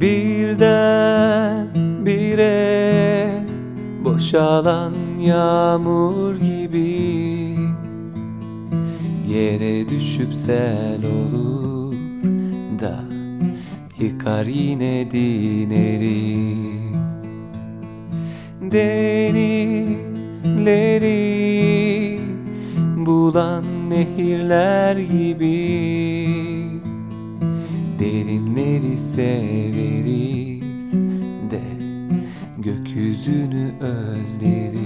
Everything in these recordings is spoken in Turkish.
Birden bire boşalan yağmur gibi yere düşüp sel olur da yıkar yine dineriz. Denizleri bulan nehirler gibi derinleri severiz de gökyüzünü özleriz.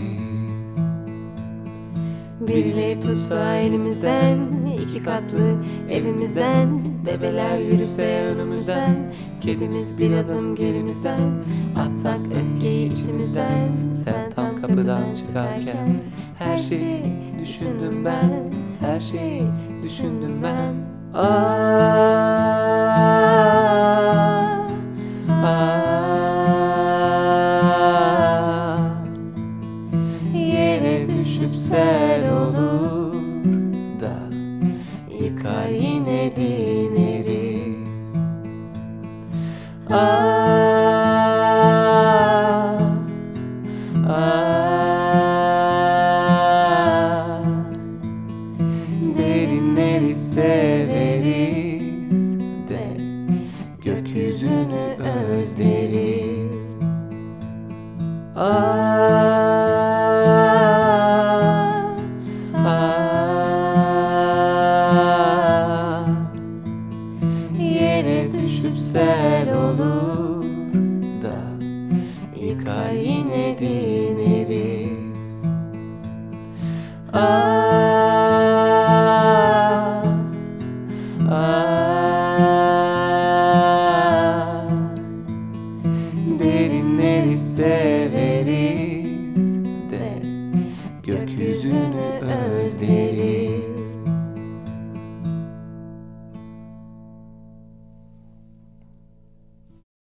Birileri tutsa elimizden, iki katlı evimizden, bebeler yürüse önümüzden, kedimiz bir adım gerimizden, atsak öfkeyi içimizden. Sen tam kapıdan çıkarken her şeyi düşündüm ben, her şeyi düşündüm ben. Yere düşüp sel olur da yıkar yine dineriz. Derinleri severiz de gökyüzünü özleriz. Yere düşüp sel olur da yıkar yine dineriz. Derinleri severiz de gökyüzünü